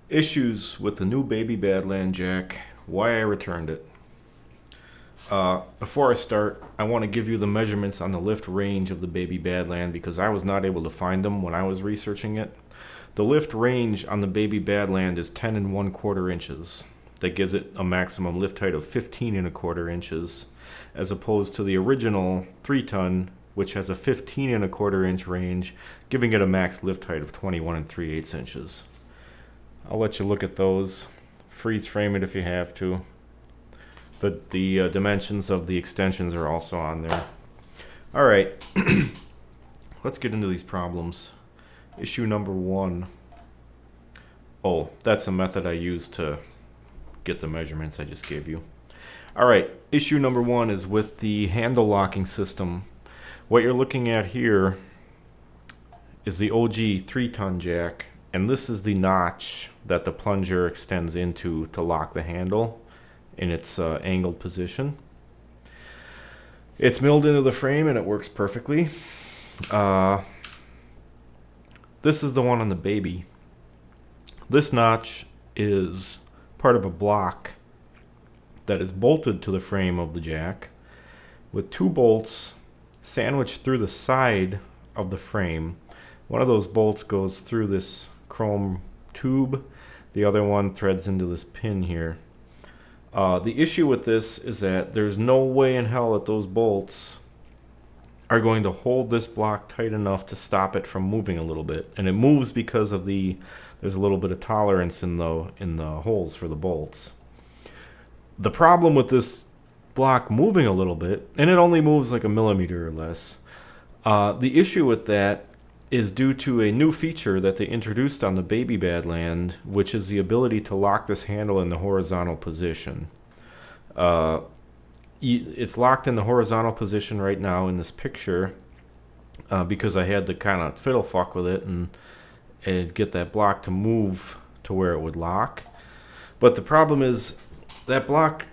Issues with the new baby Badland jack, why I returned it. Before I start, I want to give you the measurements on the lift range of the baby Badland because I was not able to find them when I was researching it. The lift range on the baby Badland is 10 and 1/4 inches. That gives it a maximum lift height of 15 and a quarter inches, as opposed to the original 3-ton, which has a 15 and a quarter inch range, giving it a max lift height of 21 and 3/8 inches. I'll let you look at those. Freeze frame it if you have to. The dimensions of the extensions are also on there. All right, let's get into these problems. Issue number 1. Oh, that's a method I used to get the measurements I just gave you. All right, issue number 1 is with the handle locking system. What you're looking at here is the OG 3-ton jack, and this is the notch that the plunger extends into to lock the handle in its angled position. It's milled into the frame and it works perfectly. This is the one on the baby. This notch is part of a block that is bolted to the frame of the jack with 2 bolts sandwiched through the side of the frame. One of those bolts goes through this chrome tube. The other one threads into this pin here. The issue with this is that there's no way in hell that those bolts are going to hold this block tight enough to stop it from moving a little bit. And it moves because of there's a little bit of tolerance in the holes for the bolts. The problem with this block moving a little bit, and it only moves like a millimeter or less, the issue with that is due to a new feature that they introduced on the baby Badland, which is the ability to lock this handle in the horizontal position. It's locked in the horizontal position right now in this picture because I had to kind of fiddle fuck with it and get that block to move to where it would lock. But the problem is that block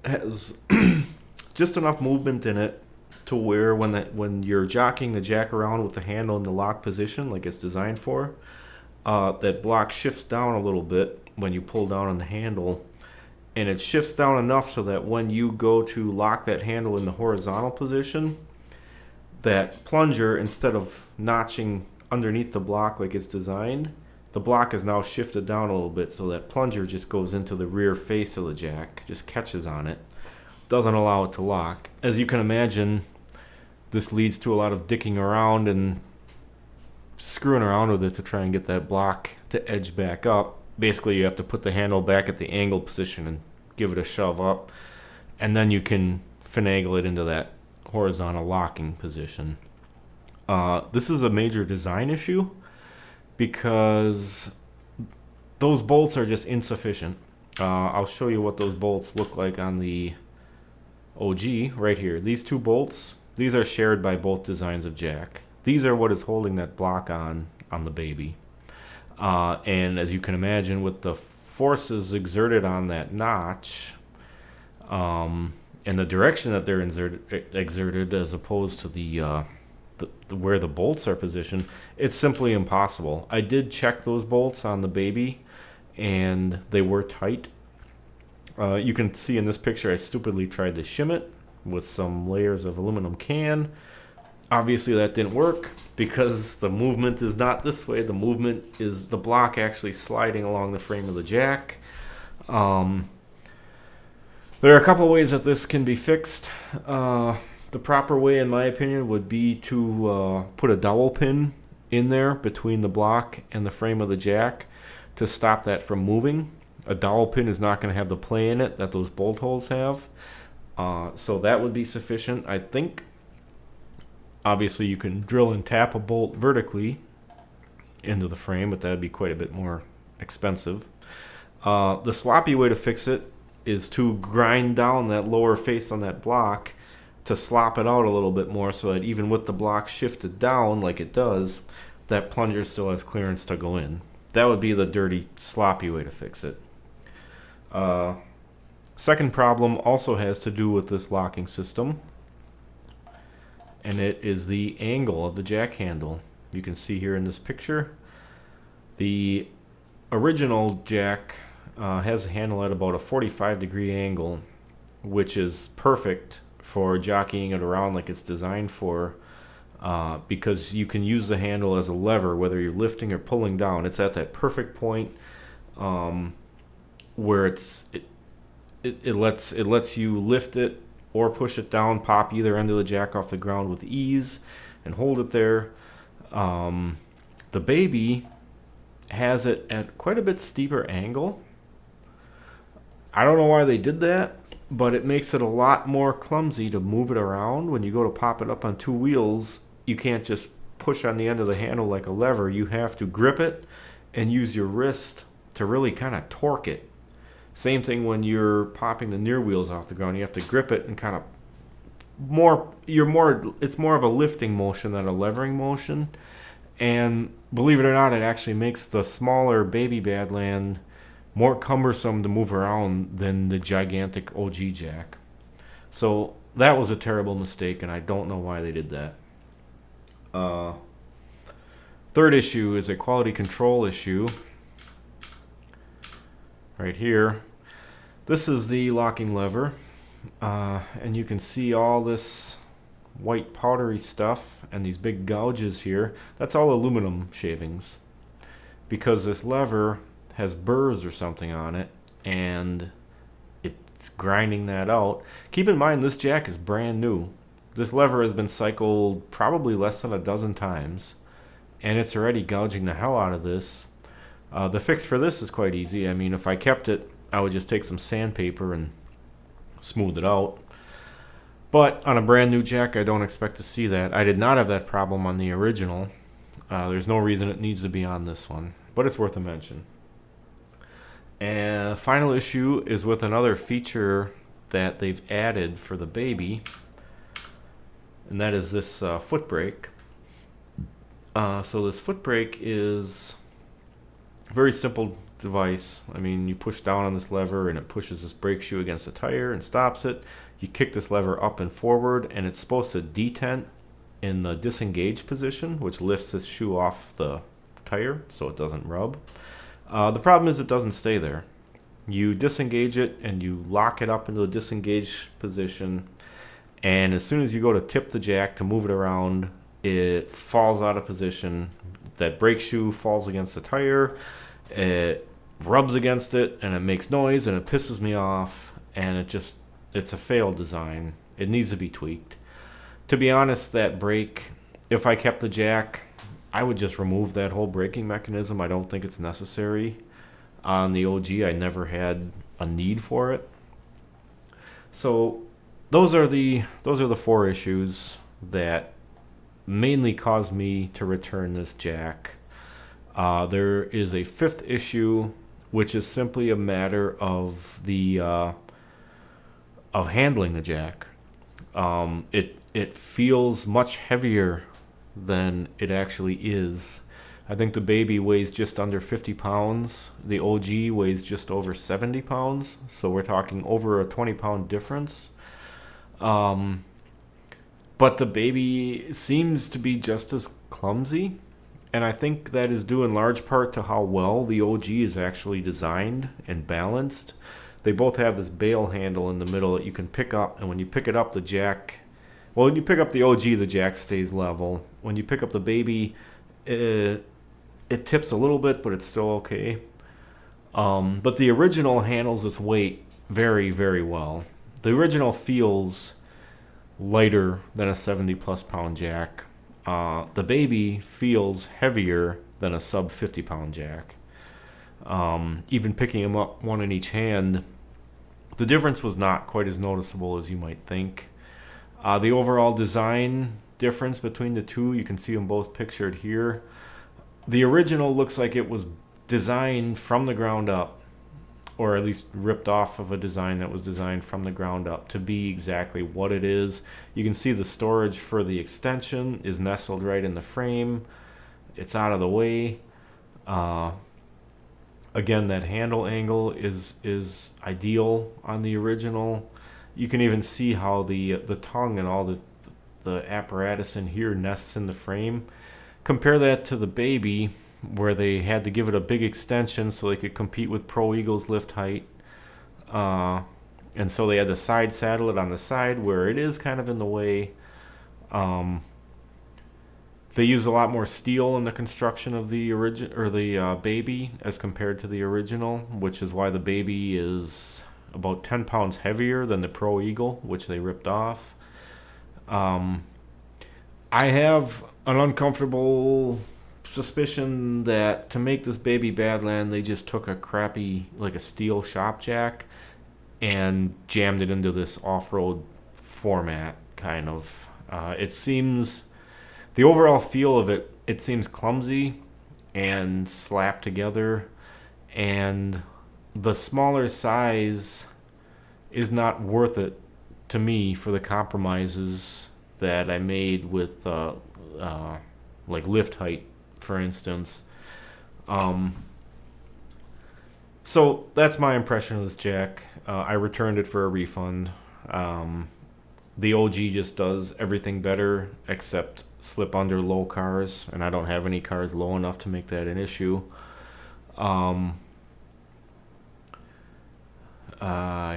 has just enough movement in it to where when you're jocking the jack around with the handle in the lock position like it's designed for, that block shifts down a little bit when you pull down on the handle, and it shifts down enough so that when you go to lock that handle in the horizontal position, that plunger, instead of notching underneath the block like it's designed, the block is now shifted down a little bit so that plunger just goes into the rear face of the jack, just catches on it, doesn't allow it to lock. As you can imagine, this leads to a lot of dicking around and screwing around with it to try and get that block to edge back up. Basically, you have to put the handle back at the angled position and give it a shove up, and then you can finagle it into that horizontal locking position. This is a major design issue because those bolts are just insufficient. I'll show you what those bolts look like on the OG right here. These 2 bolts, these are shared by both designs of jack. These are what is holding that block on the baby. And as you can imagine, with the forces exerted on that notch, and the direction that they're exerted as opposed to the where the bolts are positioned, it's simply impossible. I did check those bolts on the baby, and they were tight. You can see in this picture I stupidly tried to shim it with some layers of aluminum can. Obviously that didn't work because the movement is not this way. The movement is the block actually sliding along the frame of the jack. There are a couple ways that this can be fixed. The proper way, in my opinion, would be to put a dowel pin in there between the block and the frame of the jack to stop that from moving. A dowel pin is not going to have the play in it that those bolt holes have. So that would be sufficient, I think. Obviously, you can drill and tap a bolt vertically into the frame, but that would be quite a bit more expensive. The sloppy way to fix it is to grind down that lower face on that block to slop it out a little bit more so that even with the block shifted down like it does, that plunger still has clearance to go in. That would be the dirty, sloppy way to fix it. Second problem also has to do with this locking system, and it is the angle of the jack handle. You can see here in this picture, the original jack has a handle at about a 45-degree angle, which is perfect for jockeying it around like it's designed for, because you can use the handle as a lever whether you're lifting or pulling down. It's at that perfect point where it lets you lift it or push it down, pop either end of the jack off the ground with ease, and hold it there. The baby has it at quite a bit steeper angle. I don't know why they did that, but it makes it a lot more clumsy to move it around. When you go to pop it up on two wheels, you can't just push on the end of the handle like a lever. You have to grip it and use your wrist to really kind of torque it. Same thing when you're popping the near wheels off the ground. You have to grip it and kind of it's more of a lifting motion than a levering motion. And believe it or not, it actually makes the smaller baby Badland more cumbersome to move around than the gigantic OG jack. So that was a terrible mistake, and I don't know why they did that. Third issue is a quality control issue. Right here. This is the locking lever, and you can see all this white powdery stuff and these big gouges here. That's all aluminum shavings, because this lever has burrs or something on it, and it's grinding that out. Keep in mind, this jack is brand new. This lever has been cycled probably less than a dozen times, and it's already gouging the hell out of this. The fix for this is quite easy. I mean, if I kept it, I would just take some sandpaper and smooth it out. But on a brand new jack, I don't expect to see that. I did not have that problem on the original. There's no reason it needs to be on this one, but it's worth a mention. And the final issue is with another feature that they've added for the baby, and that is this foot brake. So this foot brake is a very simple device. I mean, you push down on this lever and it pushes this brake shoe against the tire and stops it. You kick this lever up and forward, and it's supposed to detent in the disengage position, which lifts this shoe off the tire so it doesn't rub. The problem is it doesn't stay there. You disengage it and you lock it up into the disengage position, and as soon as you go to tip the jack to move it around, it falls out of position. That brake shoe falls against the tire, it rubs against it, and it makes noise, and it pisses me off, and it's a failed design. It needs to be tweaked. To be honest, that brake, if I kept the jack, I would just remove that whole braking mechanism. I don't think it's necessary. On the OG, I never had a need for it. So those are the four issues that mainly caused me to return this jack. There is a fifth issue, which is simply a matter of the of handling the jack. It feels much heavier than it actually is. I think the baby weighs just under 50 pounds. The OG weighs just over 70 pounds. So we're talking over a 20-pound difference. But the baby seems to be just as clumsy. And I think that is due in large part to how well the OG is actually designed and balanced. They both have this bail handle in the middle that you can pick up. And when you pick it up, the jack... Well, when you pick up the OG, the jack stays level. When you pick up the baby, it tips a little bit, but it's still okay. But the original handles its weight very, very well. The original feels lighter than a 70-plus pound jack. The baby feels heavier than a sub 50-pound jack. Even picking them up one in each hand, the difference was not quite as noticeable as you might think. The overall design difference between the two, you can see them both pictured here. The original looks like it was designed from the ground up, or at least ripped off of a design that was designed from the ground up to be exactly what it is. You can see the storage for the extension is nestled right in the frame. It's out of the way. Again, that handle angle is ideal on the original. You can even see how the tongue and all the apparatus in here nests in the frame. Compare that to the baby. where they had to give it a big extension so they could compete with Pro Eagle's lift height. And so they had to side saddle it on the side where it is kind of in the way. They use a lot more steel in the construction of the baby as compared to the original, which is why the baby is about 10 pounds heavier than the Pro Eagle, which they ripped off. I have an uncomfortable suspicion that to make this baby Badland, they just took a crappy, like a steel shop jack, and jammed it into this off-road format, kind of. It seems, the overall feel of it, it seems clumsy and slapped together, and the smaller size is not worth it to me for the compromises that I made with like lift height, for instance. So that's my impression of this jack. I returned it for a refund. The OG just does everything better except slip under low cars, and I don't have any cars low enough to make that an issue. I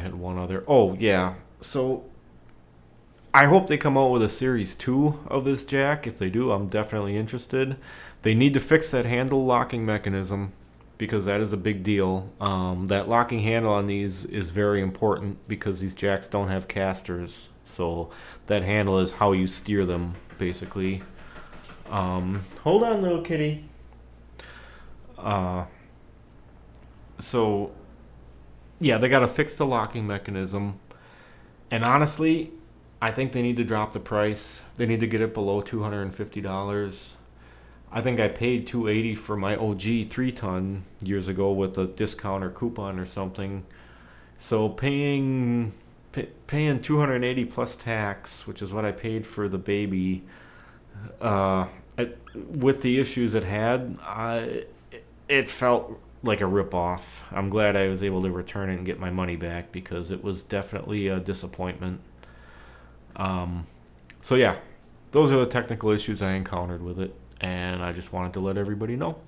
had one other. Oh, yeah. So I hope they come out with a Series 2 of this jack. If they do, I'm definitely interested. They need to fix that handle locking mechanism because that is a big deal. That locking handle on these is very important because these jacks don't have casters. So that handle is how you steer them, basically. Hold on, little kitty. So, yeah, they got to fix the locking mechanism. And honestly, I think they need to drop the price. They need to get it below $250. I think I paid $280 for my OG 3-ton years ago with a discount or coupon or something. So paying $280 plus tax, which is what I paid for the baby, with the issues it had, it felt like a ripoff. I'm glad I was able to return it and get my money back because it was definitely a disappointment. So yeah, those are the technical issues I encountered with it, and I just wanted to let everybody know.